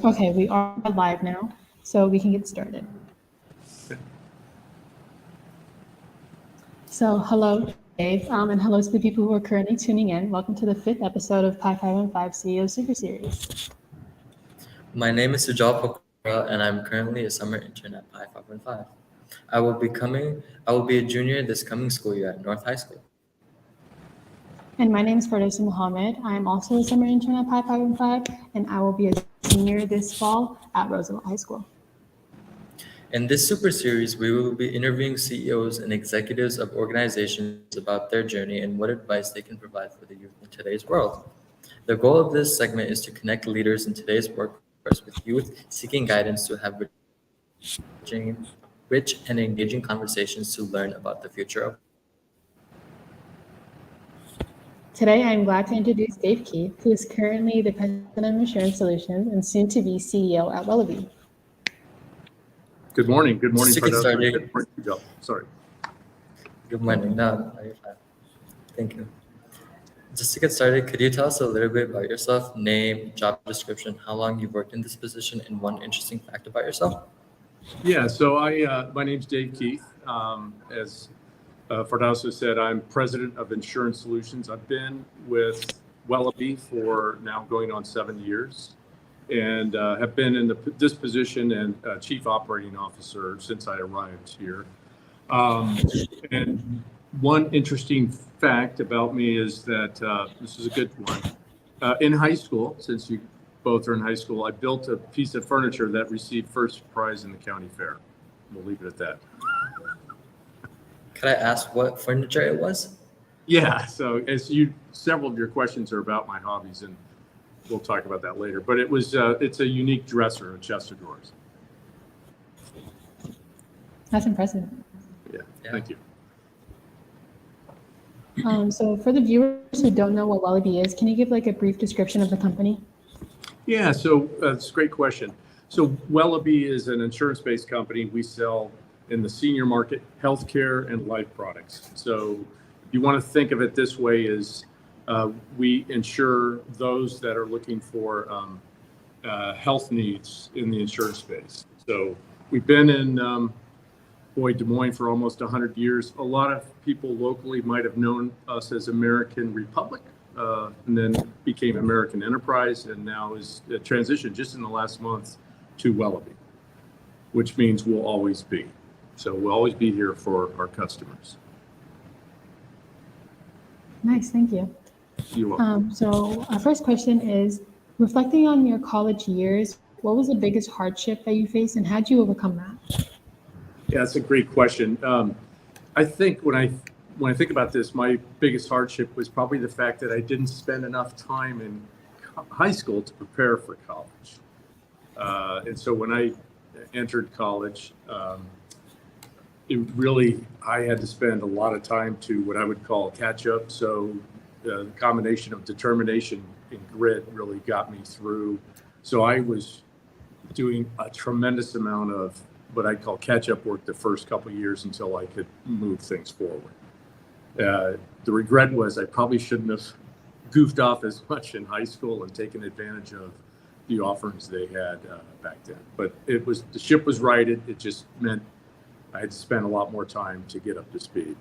Okay, we are live now, so we can get started. So hello, Dave, and hello to the people who are currently tuning in. Welcome to the 5th episode of Pi 515 CEO Super Series. My name is Sujal Pokora, and I'm currently a summer intern at Pi 515. I will be a junior this coming school year at North High School. And my name is Ferdowsi Mohammed. I am also a summer intern at Pi 515, and I will be a senior this fall at Roosevelt High School. In this super series, we will be interviewing CEOs and executives of organizations about their journey and what advice they can provide for the youth in today's world. The goal of this segment is to connect leaders in today's workforce with youth seeking guidance to have rich and engaging conversations to learn about the future of. Today, I'm glad to introduce Dave Kieth, who is currently the President of Insurance Solutions and soon to be CEO at Wellaby. Good morning. Good morning, Just to get Ferdowsi. started- Good morning, Sujal. Sorry. Good morning. No, you're fine. Thank you. Just to get started, could you tell us a little bit about yourself, name, job description, how long you've worked in this position, and one interesting fact about yourself? Yeah, so my name's Dave Kieth. As Ferdowsi said, I'm President of Insurance Solutions. I've been with Wellaby for now going on 7 years and have been in this position and Chief Operating Officer since I arrived here. And one interesting fact about me is that this is a good one. In high school, since you both are in high school, I built a piece of furniture that received first prize in the county fair. We'll leave it at that. Could I ask what furniture it was? Yeah, so several of your questions are about my hobbies, and we'll talk about that later. But it's a unique dresser, a chest of drawers. That's impressive. Yeah. Thank you. So for the viewers who don't know what Wellaby is, can you give like a brief description of the company? Yeah, so that's a great question. So Wellaby is an insurance-based company. We sell in the senior market healthcare and life products. So you want to think of it this way: is we insure those that are looking for health needs in the insurance space. So we've been in Des Moines for almost 100 years. A lot of people locally might have known us as American Republic, and then became American Enterprise, and now is transitioned just in the last month to Wellaby, which means we'll always be. So we'll always be here for our customers. Nice, thank you. You're welcome. So our first question is, reflecting on your college years, what was the biggest hardship that you faced and how did you overcome that? Yeah, that's a great question. I think when I think about this, my biggest hardship was probably the fact that I didn't spend enough time in high school to prepare for college. And so when I entered college, I had to spend a lot of time to what I would call catch up. So the combination of determination and grit really got me through. So I was doing a tremendous amount of what I call catch-up work the first couple of years until I could move things forward. The regret was I probably shouldn't have goofed off as much in high school and taken advantage of the offerings they had back then. But the ship was righted. It just meant I had to spend a lot more time to get up to speed.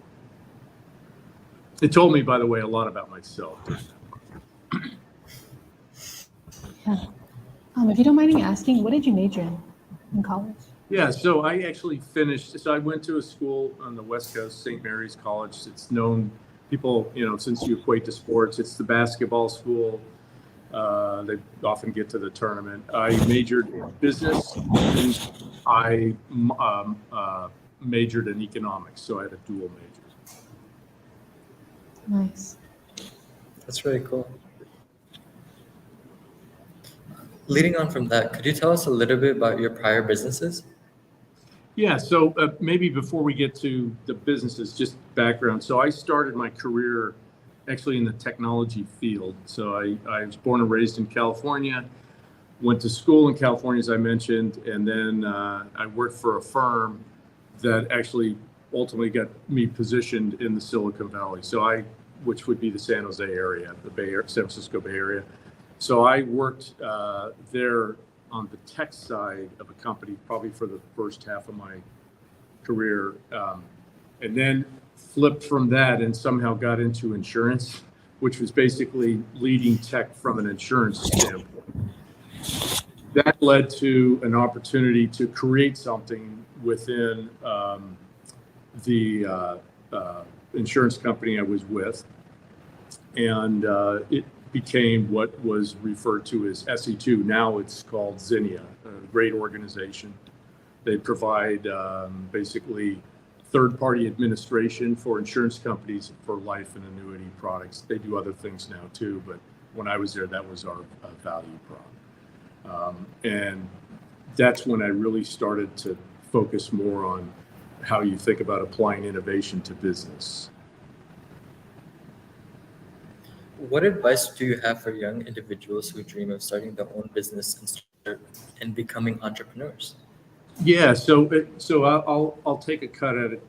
It told me, by the way, a lot about myself. Yeah. If you don't mind me asking, what did you major in college? Yeah, so I actually finished. So I went to a school on the West Coast, St. Mary's College. It's known, people, since you equate to sports, it's the basketball school. They often get to the tournament. I majored in business, and I majored in economics, so I had a dual major. Nice. That's really cool. Leading on from that, could you tell us a little bit about your prior businesses? Yeah, so maybe before we get to the businesses, just background. So I started my career actually in the technology field. So I was born and raised in California, went to school in California, as I mentioned, and then I worked for a firm that actually ultimately got me positioned in the Silicon Valley. Which would be the San Jose area, San Francisco Bay Area. So I worked there on the tech side of a company, probably for the first half of my career, and then flipped from that and somehow got into insurance, which was basically leading tech from an insurance standpoint. That led to an opportunity to create something within the insurance company I was with, and it became what was referred to as SE2. Now it's called Zinnia, a great organization. They provide basically third-party administration for insurance companies for life and annuity products. They do other things now too, but when I was there, that was our value prop. And that's when I really started to focus more on how you think about applying innovation to business. What advice do you have for young individuals who dream of starting their own business and becoming entrepreneurs? Yeah, so I'll take a cut at it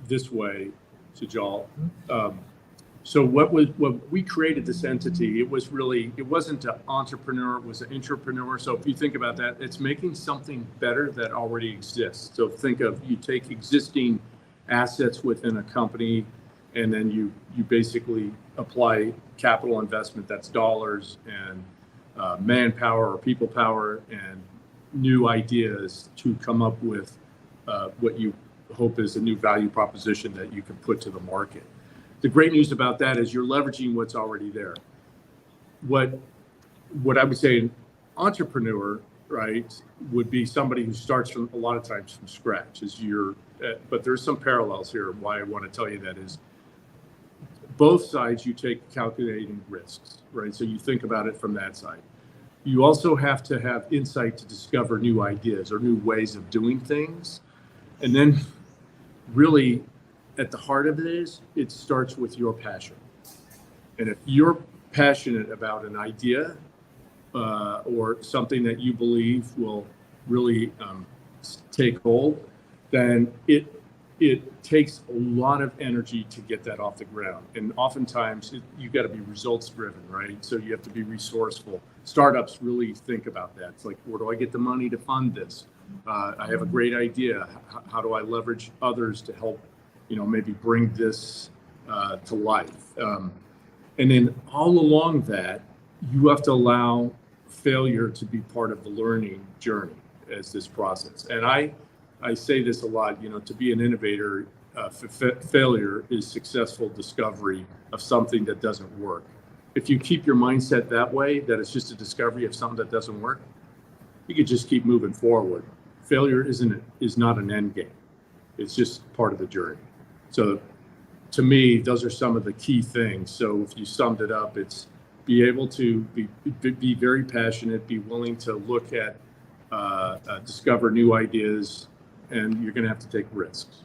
this way, Sajal. So what we created this entity, it wasn't an entrepreneur, it was an intrapreneur. So if you think about that, it's making something better that already exists. So think of, you take existing assets within a company, and then you basically apply capital investment, that's dollars and manpower or people power and new ideas to come up with what you hope is a new value proposition that you can put to the market. The great news about that is you're leveraging what's already there. What I would say an entrepreneur, right, would be somebody who starts from a lot of times from scratch. But there's some parallels here. Why I want to tell you that is both sides you take calculating risks, right? So you think about it from that side. You also have to have insight to discover new ideas or new ways of doing things. And then really at the heart of it is, it starts with your passion. And if you're passionate about an idea or something that you believe will really take hold, then it takes a lot of energy to get that off the ground. And oftentimes you got to be results driven, right? So you have to be resourceful. Startups really think about that. It's like, where do I get the money to fund this? I have a great idea. How do I leverage others to help, maybe bring this to life? And then all along that, you have to allow failure to be part of the learning journey as this process. And I say this a lot, to be an innovator, failure is successful discovery of something that doesn't work. If you keep your mindset that way, that it's just a discovery of something that doesn't work, you could just keep moving forward. Failure is not an end game. It's just part of the journey. So to me, those are some of the key things. So if you summed it up, it's be able to be very passionate, be willing to look at, discover new ideas, and you're going to have to take risks.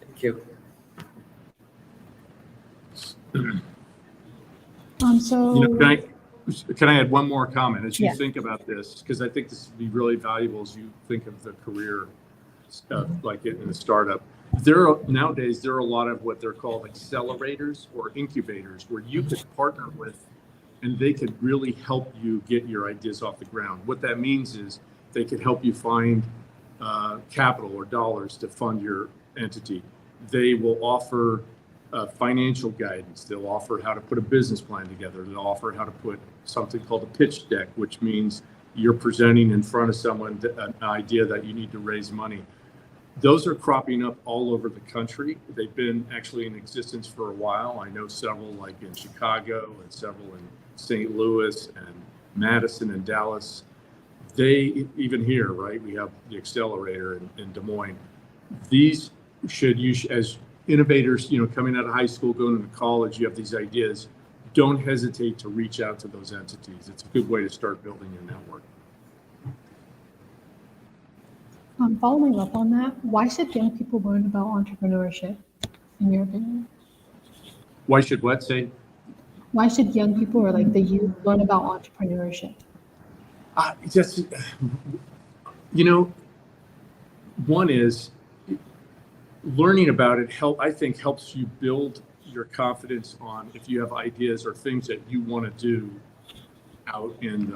Thank you. Can I add one more comment as you Yeah. think about this? Because I think this would be really valuable as you think of the career like in a startup. Nowadays, there are a lot of what they're called accelerators or incubators where you could partner with and they could really help you get your ideas off the ground. What that means is they could help you find capital or dollars to fund your entity. They will offer financial guidance. They'll offer how to put a business plan together. They'll offer how to put something called a pitch deck, which means you're presenting in front of someone an idea that you need to raise money. Those are cropping up all over the country. They've been actually in existence for a while. I know several like in Chicago and several in St. Louis and Madison and Dallas. They, even here, right, we have the accelerator in Des Moines. These as innovators, coming out of high school, going into college, you have these ideas. Don't hesitate to reach out to those entities. It's a good way to start building your network. Following up on that, why should young people learn about entrepreneurship, in your opinion? Why should what say? Why should young people or like the youth learn about entrepreneurship? One is learning about it I think helps you build your confidence on if you have ideas or things that you want to do, out in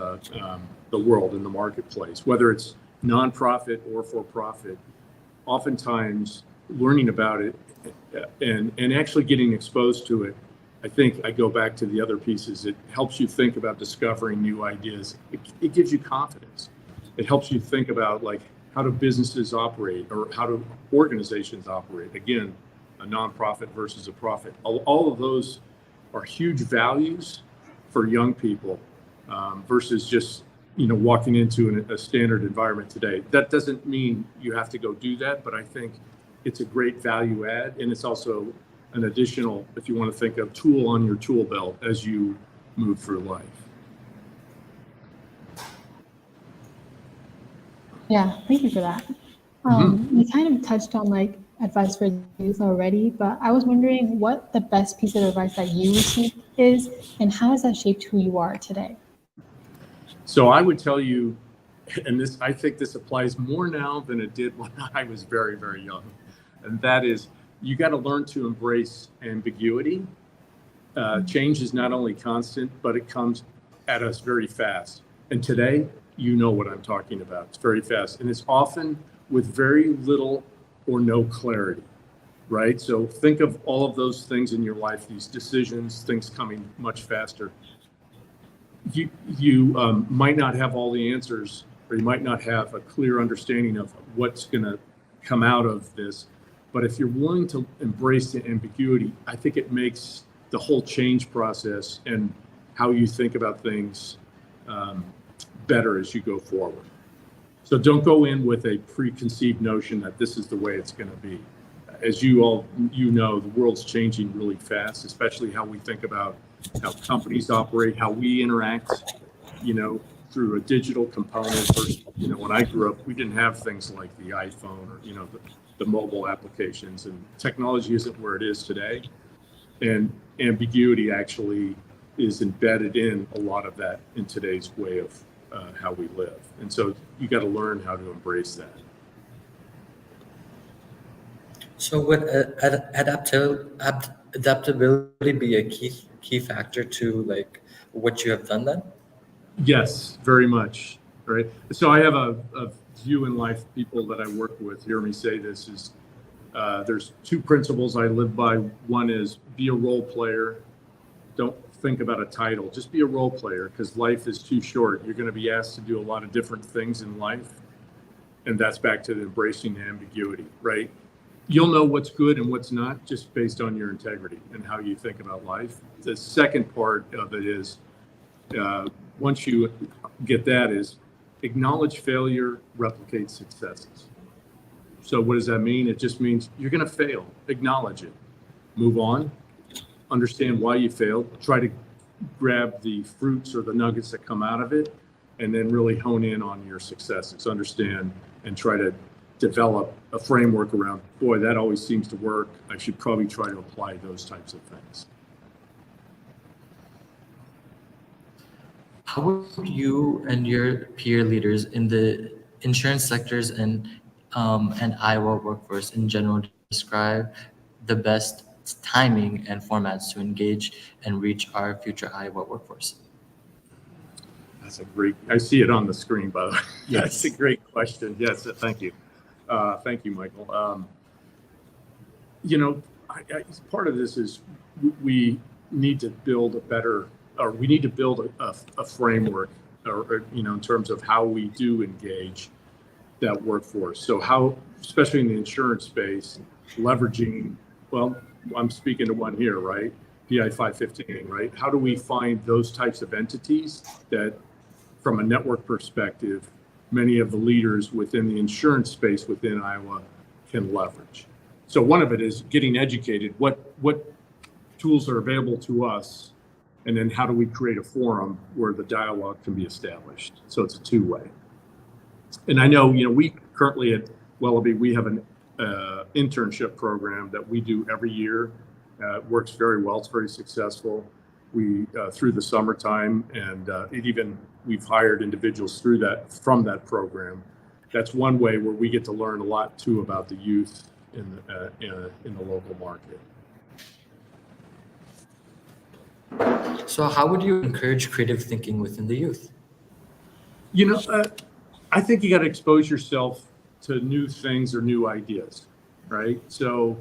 the world, in the marketplace, whether it's nonprofit or for profit. Oftentimes, learning about it and actually getting exposed to it, I think I go back to the other pieces. It helps you think about discovering new ideas. It gives you confidence. It helps you think about, like, how do businesses operate, or how do organizations operate? Again, a nonprofit versus a profit. All of those are huge values for young people versus just, walking into a standard environment today. That doesn't mean you have to go do that, but I think it's a great value add, and it's also an additional, if you want to think of, tool on your tool belt as you move through life. Yeah, thank you for that. You kind of touched on like advice for youth already, but I was wondering what the best piece of advice that you received is, and how has that shaped who you are today? So I would tell you, and I think this applies more now than it did when I was very, very young, and that is, you got to learn to embrace ambiguity. Change is not only constant, but it comes at us very fast. And today, you know what I'm talking about. It's very fast, and it's often with very little or no clarity, right? So think of all of those things in your life, these decisions, things coming much faster. You might not have all the answers, or you might not have a clear understanding of what's going to come out of this. But if you're willing to embrace the ambiguity, I think it makes the whole change process and how you think about things better as you go forward. So don't go in with a preconceived notion that this is the way it's going to be. As you know, the world's changing really fast, especially how we think about how companies operate, how we interact, through a digital component. Versus, when I grew up, we didn't have things like the iPhone or, the mobile applications, and technology isn't where it is today. And ambiguity actually is embedded in a lot of that in today's way of how we live. And so you got to learn how to embrace that. So would adaptability be a key factor to like what you have done then? Yes, very much. Right. So I have a view in life, people that I work with hear me say this, is there's two principles I live by. One is be a role player. Don't think about a title, just be a role player, because life is too short. You're going to be asked to do a lot of different things in life. And that's back to the embracing the ambiguity, right? You'll know what's good and what's not just based on your integrity and how you think about life. The second part of it is, once you get that, is acknowledge failure, replicate successes. So what does that mean? It just means you're going to fail. Acknowledge it. Move on. Understand why you failed. Try to grab the fruits or the nuggets that come out of it, and then really hone in on your successes. Understand and try to develop a framework around, boy, that always seems to work. I should probably try to apply those types of things. How would you and your peer leaders in the insurance sectors and Iowa workforce in general describe the best timing and formats to engage and reach our future Iowa workforce? That's a great, I see it on the screen, by the way. Yes. That's a great question. Yes, thank you. Thank you, Michael. Part of this is we need to build a framework, or in terms of how we do engage that workforce. So how, especially in the insurance space, leveraging, well, I'm speaking to one here, right? PI 515, right? How do we find those types of entities that, from a network perspective, many of the leaders within the insurance space within Iowa can leverage? So one of it is getting educated. What tools are available to us, and then how do we create a forum where the dialogue can be established? So it's a two-way. And I know, we currently at Wellaby, we have an internship program that we do every year. It works very well. It's very successful. We through the summertime, and we've hired individuals from that program. That's one way where we get to learn a lot too about the youth in the local market. So, how would you encourage creative thinking within the youth? You know, I think you got to expose yourself to new things or new ideas, right? So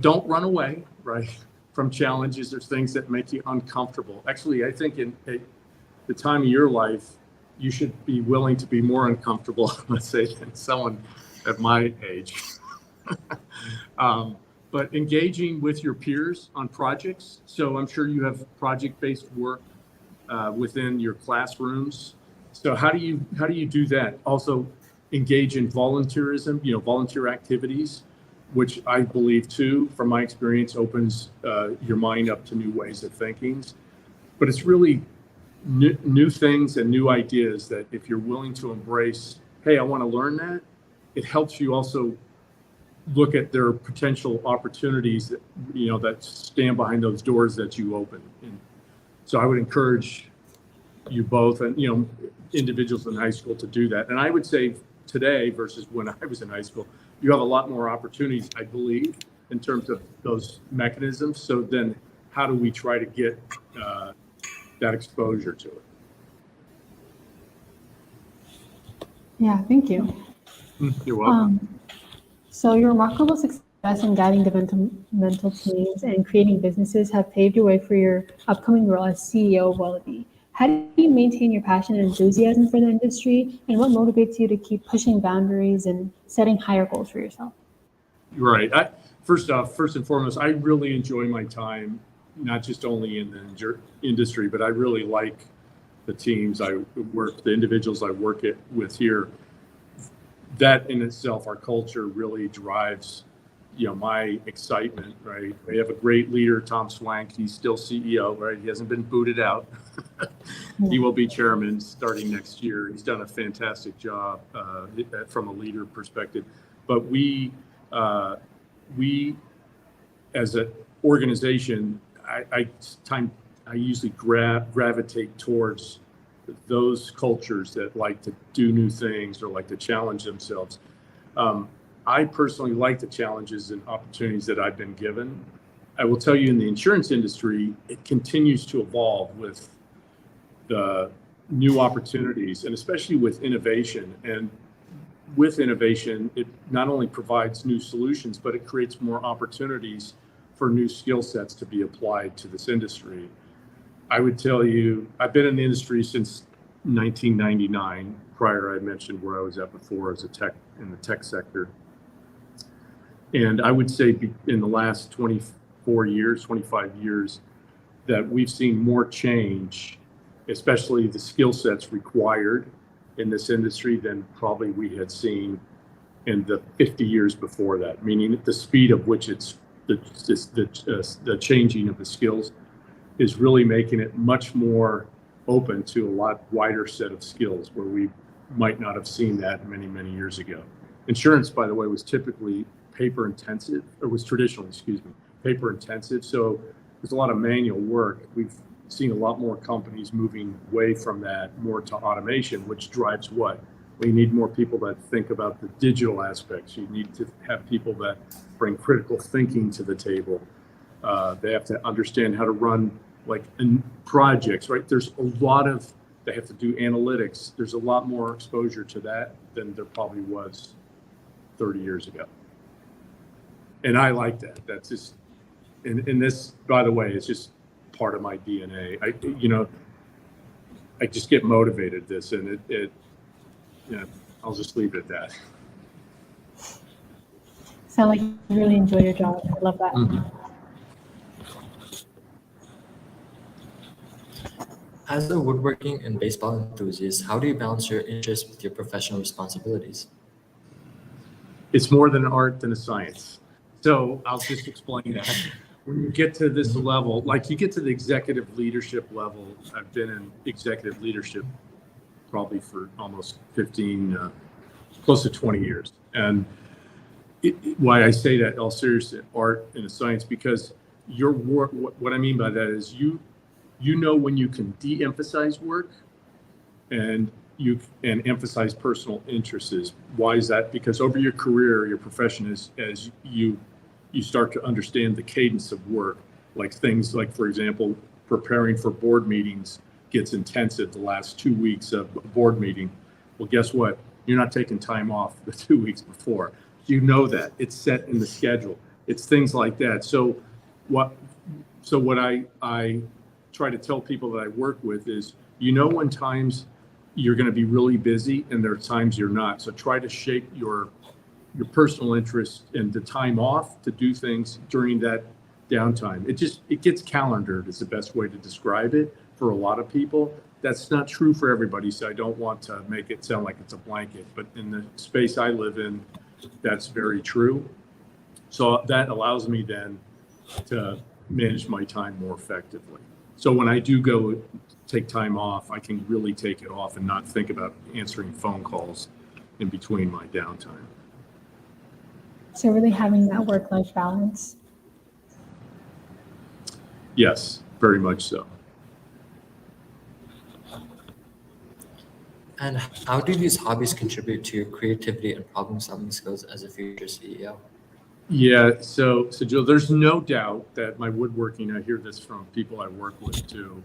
don't run away, right, from challenges or things that make you uncomfortable. Actually, I think at the time of your life, you should be willing to be more uncomfortable, let's say, than someone at my age. um, but engaging with your peers on projects. So I'm sure you have project-based work within your classrooms. So how do you do that? Also, engage in volunteerism, volunteer activities, which I believe too, from my experience, opens your mind up to new ways of thinking. But it's really new things and new ideas that if you're willing to embrace, hey, I want to learn that, it helps you also look at their potential opportunities that, that stand behind those doors that you open. And so I would encourage you both and, individuals in high school to do that. And I would say today versus when I was in high school, you have a lot more opportunities, I believe, in terms of those mechanisms. So then how do we try to get that exposure to it? Yeah, thank you. You're welcome. So your remarkable success in guiding developmental teams and creating businesses have paved your way for your upcoming role as CEO of Wallaby. How do you maintain your passion and enthusiasm for the industry, and what motivates you to keep pushing boundaries and setting higher goals for yourself? Right. First and foremost, I really enjoy my time, not just only in the industry, but I really like the teams the individuals I work with here. That in itself, our culture really drives, my excitement, right? We have a great leader, Tom Swank. He's still CEO, right? He hasn't been booted out. He will be chairman starting next year. He's done a fantastic job from a leader perspective. But we as an organization, I usually gravitate towards those cultures that like to do new things or like to challenge themselves. I personally like the challenges and opportunities that I've been given. I will tell you, in the insurance industry, it continues to evolve with the new opportunities, and especially with innovation. And with innovation, it not only provides new solutions, but it creates more opportunities for new skill sets to be applied to this industry. I would tell you, I've been in the industry since 1999. Prior, I mentioned where I was at before as in the tech sector. And I would say in the last 24 years, 25 years, that we've seen more change, especially the skill sets required in this industry, than probably we had seen in the 50 years before that, meaning the speed of which it's the changing of the skills is really making it much more open to a lot wider set of skills where we might not have seen that many, many years ago. Insurance, by the way, was typically paper intensive, or was traditionally, paper intensive. So there's a lot of manual work. We've seen a lot more companies moving away from that more to automation, which drives what? We need more people that think about the digital aspects. You need to have people that bring critical thinking to the table. They have to understand how to run projects, right? They have to do analytics. There's a lot more exposure to that than there probably was 30 years ago. And I like that. That's just, and this, by the way, is just part of my DNA. I just get motivated and I'll just leave it at that. Sound like you really enjoy your job. I love that. Mm-hmm. As a woodworking and baseball enthusiast, how do you balance your interests with your professional responsibilities? It's more than an art than a science. So I'll just explain that. When you get to this level, like you get to the executive leadership level, I've been in executive leadership probably for almost 15, close to 20 years. And why I say that, all seriously, art and a science, because your work, what I mean by that is you know when you can de-emphasize work and emphasize personal interests. Why is that? Because over your career, your profession, as you start to understand the cadence of work, like things like, for example, preparing for board meetings gets intensive the last 2 weeks of a board meeting. Well, guess what? You're not taking time off the 2 weeks before. You know that. It's set in the schedule. It's things like that. So what I try to tell people that I work with is, when times you're going to be really busy and there are times you're not. So try to shape your personal interest and the time off to do things during that downtime. It gets calendared is the best way to describe it for a lot of people. That's not true for everybody, so I don't want to make it sound like it's a blanket, but in the space I live in, that's very true. So that allows me then to manage my time more effectively. So when I do go take time off, I can really take it off and not think about answering phone calls in between my downtime. So really having that work-life balance. Yes, very much so. And how do these hobbies contribute to your creativity and problem-solving skills as a future CEO? Yeah, so Joe, there's no doubt that my woodworking, I hear this from people I work with too.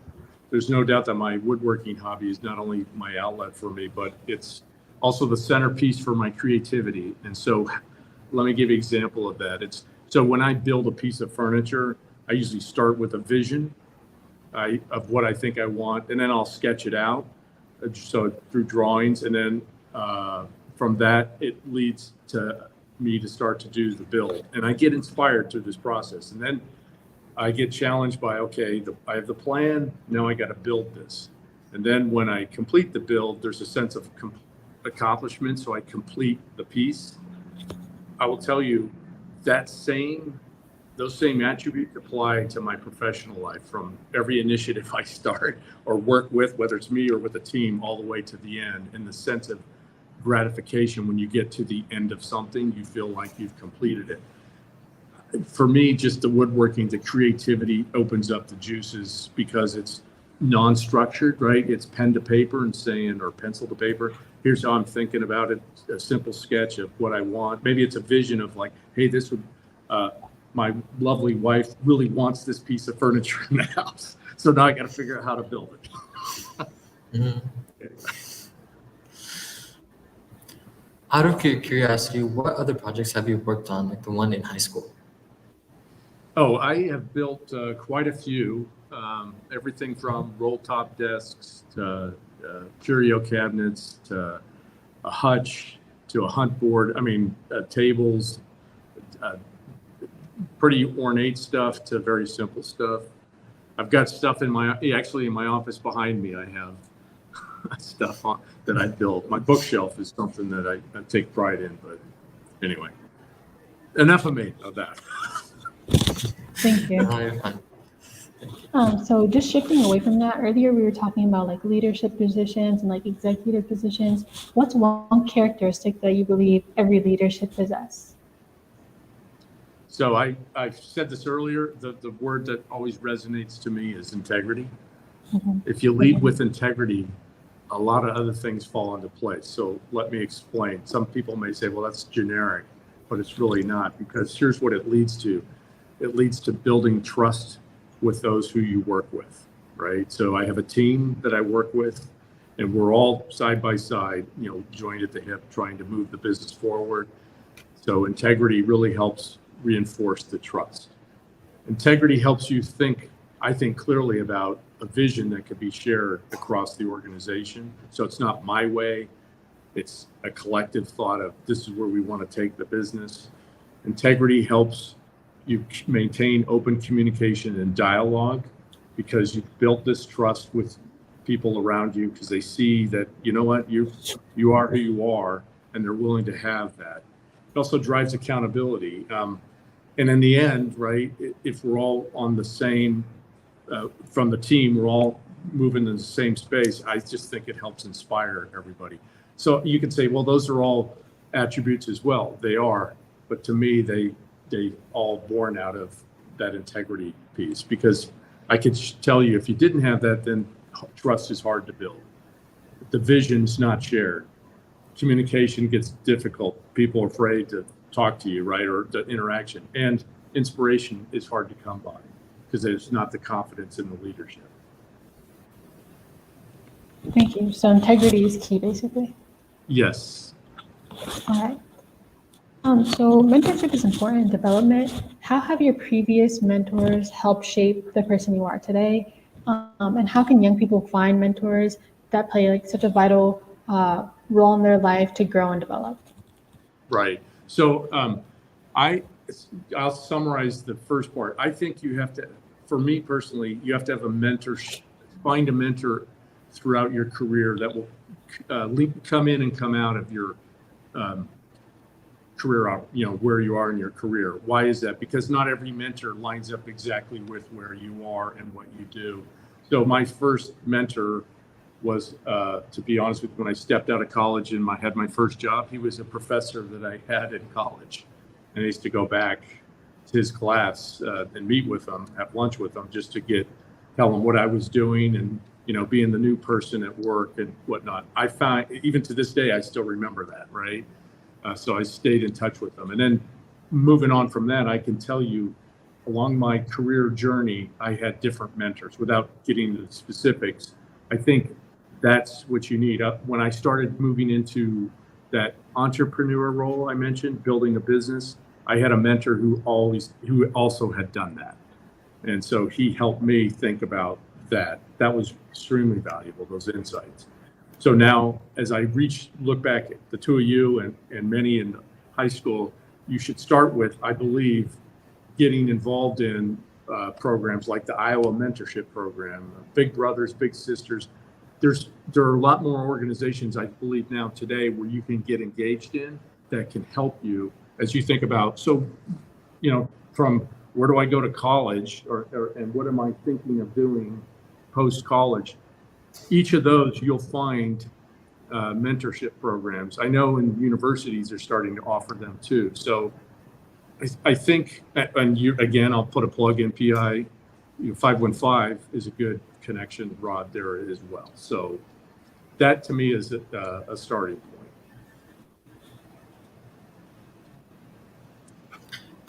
There's no doubt that my woodworking hobby is not only my outlet for me, but it's also the centerpiece for my creativity. And so let me give you an example of that. So when I build a piece of furniture, I usually start with a vision of what I think I want, and then I'll sketch it out. So through drawings, and then from that, it leads to me to start to do the build. And I get inspired through this process. And then I get challenged by, okay, I have the plan, now I got to build this. And then when I complete the build, there's a sense of accomplishment, so I complete the piece. I will tell you those same attributes apply to my professional life, from every initiative I start or work with, whether it's me or with a team, all the way to the end. And the sense of gratification when you get to the end of something, you feel like you've completed it. For me, just the woodworking, the creativity opens up the juices because it's non-structured, right? It's pen to paper and saying, or pencil to paper. Here's how I'm thinking about it. A simple sketch of what I want. Maybe it's a vision of like, hey, this would, my lovely wife really wants this piece of furniture in the house. So now I got to figure out how to build it. Mm-hmm. Out of curiosity, what other projects have you worked on, like the one in high school? Oh, I have built quite a few. Everything from roll top desks to curio cabinets to a hutch to a hunt board. I mean, tables, pretty ornate stuff to very simple stuff. I've got stuff in my office behind me. I have stuff that I built. My bookshelf is something that I take pride in. But anyway, enough of me of that. Thank you. You're fine. So just shifting away from that, earlier we were talking about like leadership positions and like executive positions. What's one characteristic that you believe every leader should possess? So I've said this earlier, the word that always resonates to me is integrity. Mm-hmm. If you lead with integrity, a lot of other things fall into place. So let me explain. Some people may say, well, that's generic, but it's really not, because here's what it leads to. It leads to building trust with those who you work with, right? So I have a team that I work with, and we're all side by side, joined at the hip, trying to move the business forward. So integrity really helps reinforce the trust. Integrity helps you think, I think, clearly about a vision that could be shared across the organization. So it's not my way, it's a collective thought of this is where we want to take the business. Integrity helps you maintain open communication and dialogue, because you've built this trust with people around you, because they see that, you know what, you are who you are, and they're willing to have that. It also drives accountability. And in the end, right, if we're all on the same, from the team, we're all moving in the same space, I just think it helps inspire everybody. So you can say, well, those are all attributes as well. They are, but to me, they all born out of that integrity piece, because I could tell you, if you didn't have that, then trust is hard to build. The vision's not shared. Communication gets difficult. People are afraid to talk to you, right? Or the interaction, and inspiration is hard to come by. because there's not the confidence in the leadership. Thank you. So integrity is key, basically. Yes. All right. So mentorship is important in development. How have your previous mentors helped shape the person you are today? And how can young people find mentors that play like such a vital role in their life to grow and develop? Right. So I'll summarize the first part. I think you have to, for me personally, you have to have a mentor, find a mentor throughout your career that will come in and come out of your career, where you are in your career. Why is that? Because not every mentor lines up exactly with where you are and what you do. So my first mentor was, to be honest with you, when I stepped out of college and had my first job, he was a professor that I had in college. And I used to go back to his class and meet with him, have lunch with him, just to tell him what I was doing and, being the new person at work and whatnot. I found, even to this day, I still remember that, right? So I stayed in touch with them. And then moving on from that, I can tell you along my career journey, I had different mentors. Without getting into the specifics, I think that's what you need. When I started moving into that entrepreneur role I mentioned, building a business, I had a mentor who also had done that. And so he helped me think about that. That was extremely valuable, those insights. So now, as I look back at the two of you and many in high school, you should start with, I believe, getting involved in programs like the Iowa Mentorship Program, Big Brothers, Big Sisters. There are a lot more organizations, I believe now today, where you can get engaged in that can help you as you think about, from where do I go to college and what am I thinking of doing post-college? Each of those you'll find mentorship programs. I know in universities are starting to offer them too. So I think, again, I'll put a plug in PI, 515 is a good connection rod there as well. So that to me is a starting point.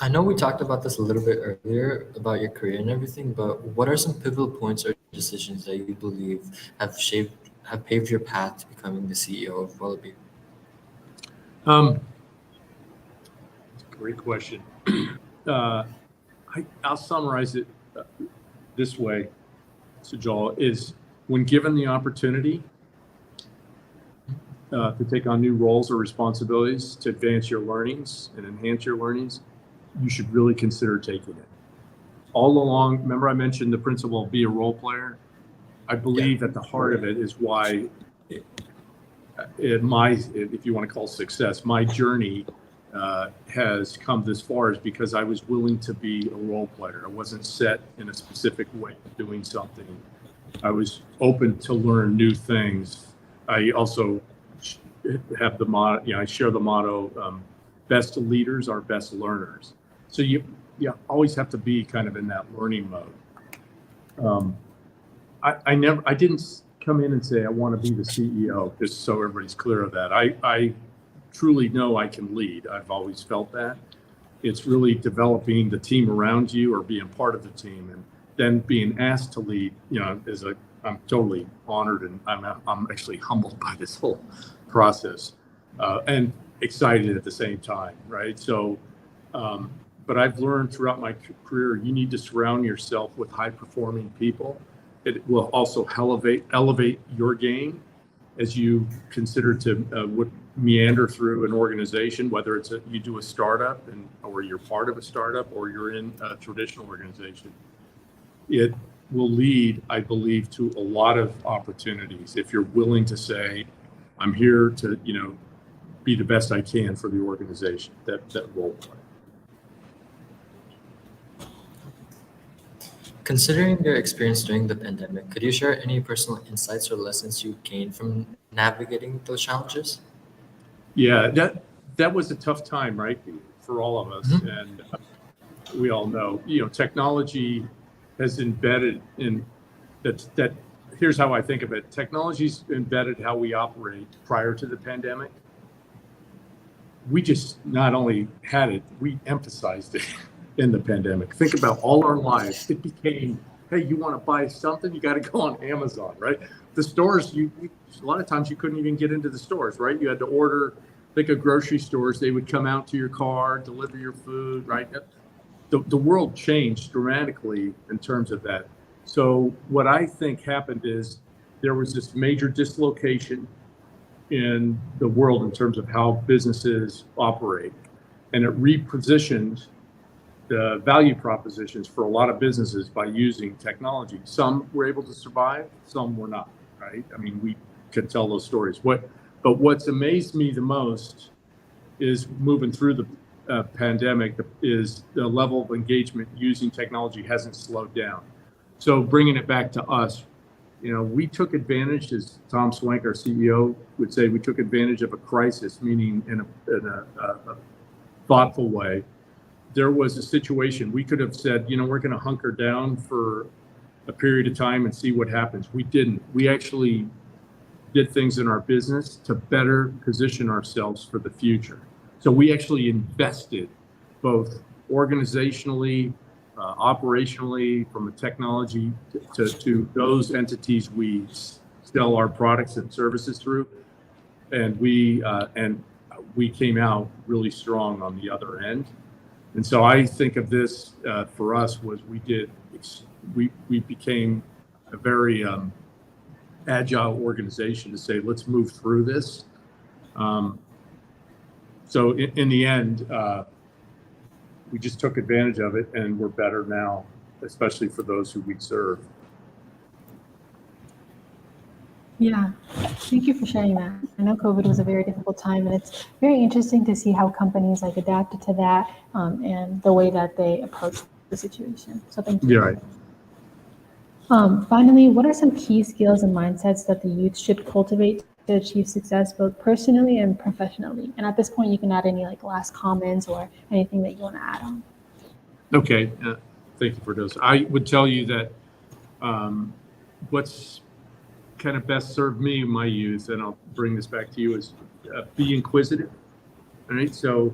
I know we talked about this a little bit earlier about your career and everything, but what are some pivotal points or decisions that you believe have paved your path to becoming the CEO of Wallaby? Great question. I'll summarize it this way, Sujal, is when given the opportunity to take on new roles or responsibilities to advance your learnings and enhance your learnings, you should really consider taking it. All along, remember I mentioned the principle of be a role player? I believe at the heart of it is why if you want to call success, my journey has come this far is because I was willing to be a role player. I wasn't set in a specific way of doing something. I was open to learn new things. I also have the motto, I share the motto, best leaders are best learners. So you always have to be kind of in that learning mode. I didn't come in and say, I want to be the CEO, just so everybody's clear of that. I truly know I can lead. I've always felt that. It's really developing the team around you or being part of the team and then being asked to lead, I'm totally honored and I'm actually humbled by this whole process and excited at the same time, right? So, but I've learned throughout my career, you need to surround yourself with high-performing people. It will also elevate your game as you consider to meander through an organization, whether it's you do a startup or you're part of a startup or you're in a traditional organization. It will lead, I believe, to a lot of opportunities if you're willing to say, I'm here to, be the best I can for the organization, that role play. Considering your experience during the pandemic, could you share any personal insights or lessons you gained from navigating those challenges? Yeah, that was a tough time, right, for all of us. Mm-hmm. And we all know, technology has embedded in that. Here's how I think of it. Technology's embedded how we operate prior to the pandemic. We just not only had it, we emphasized it in the pandemic. Think about all our lives. It became, hey, you want to buy something, you got to go on Amazon, right? The stores, a lot of times you couldn't even get into the stores, right? You had to order. Think of grocery stores, they would come out to your car, deliver your food, right? The world changed dramatically in terms of that. So what I think happened is there was this major dislocation in the world in terms of how businesses operate. And it repositioned the value propositions for a lot of businesses by using technology. Some were able to survive, some were not, right? I mean, we could tell those stories. But what's amazed me the most is moving through the pandemic is the level of engagement using technology hasn't slowed down. So bringing it back to us, we took advantage, as Tom Swank, our CEO, would say, we took advantage of a crisis, meaning in a thoughtful way. There was a situation we could have said, we're going to hunker down for a period of time and see what happens. We didn't. We actually did things in our business to better position ourselves for the future. So we actually invested both organizationally, operationally, from a technology to those entities we sell our products and services through, and we came out really strong on the other end. And so I think of this for us was we became a very agile organization to say, let's move through this. So in the end, we just took advantage of it, and we're better now, especially for those who we serve. Yeah, thank you for sharing that. I know COVID was a very difficult time, and it's very interesting to see how companies adapted to that and the way that they approached the situation. So thank you. Yeah, right. Finally, what are some key skills and mindsets that the youth should cultivate to achieve success both personally and professionally? And at this point, you can add any last comments or anything that you want to add on. Okay, thank you for those. I would tell you that what's kind of best served me in my youth, and I'll bring this back to you, is be inquisitive. All right, so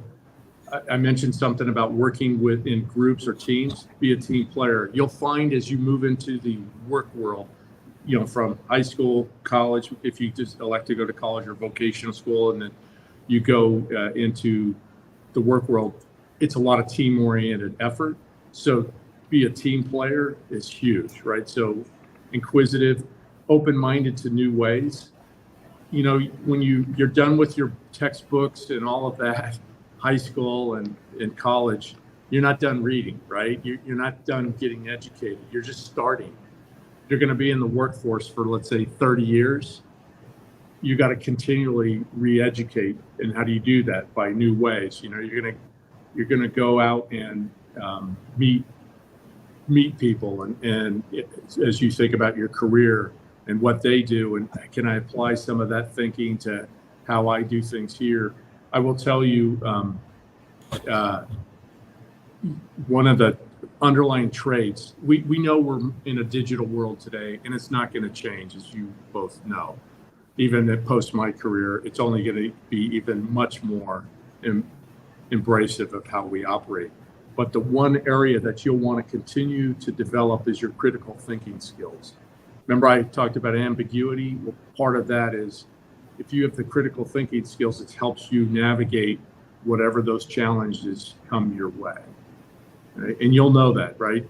I mentioned something about working in groups or teams. Be a team player. You'll find as you move into the work world, from high school, college, if you just elect to go to college or vocational school, and then you go into the work world, it's a lot of team-oriented effort. So be a team player is huge, right? So inquisitive, open-minded to new ways. When you're done with your textbooks and all of that, high school and in college, you're not done reading, right? You're not done getting educated. You're just starting. You're going to be in the workforce for, let's say, 30 years. You got to continually re-educate. And how do you do that? By new ways. You're going to go out and meet people, and as you think about your career and what they do, and can I apply some of that thinking to how I do things here? I will tell you, one of the underlying traits, we know we're in a digital world today, and it's not going to change, as you both know. Even at post my career, it's only going to be even much more embracive of how we operate. But the one area that you'll want to continue to develop is your critical thinking skills. Remember, I talked about ambiguity. Well, part of that is if you have the critical thinking skills, it helps you navigate whatever those challenges come your way. Right? And you'll know that, right?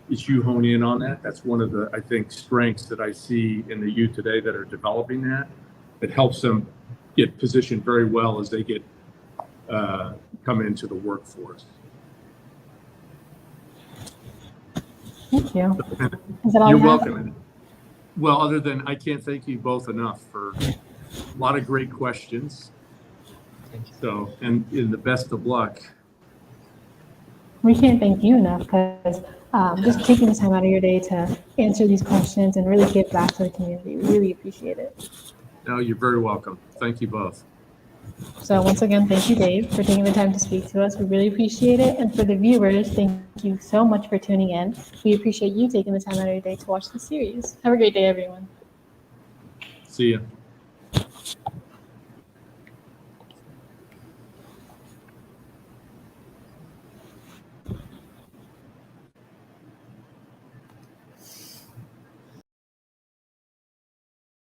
As you hone in on that, that's one of the, I think, strengths that I see in the youth today that are developing that. It helps them get positioned very well as they get come into the workforce. Thank you. Is that all You're you have? welcome. Well, other than I can't thank you both enough for a lot of great questions. Thank you. So, and in the best of luck. We can't thank you enough because just taking the time out of your day to answer these questions and really give back to the community. We really appreciate it. No, you're very welcome. Thank you both. So once again, thank you, Dave, for taking the time to speak to us. We really appreciate it. And for the viewers, thank you so much for tuning in. We appreciate you taking the time out of your day to watch the series. Have a great day, everyone. See ya.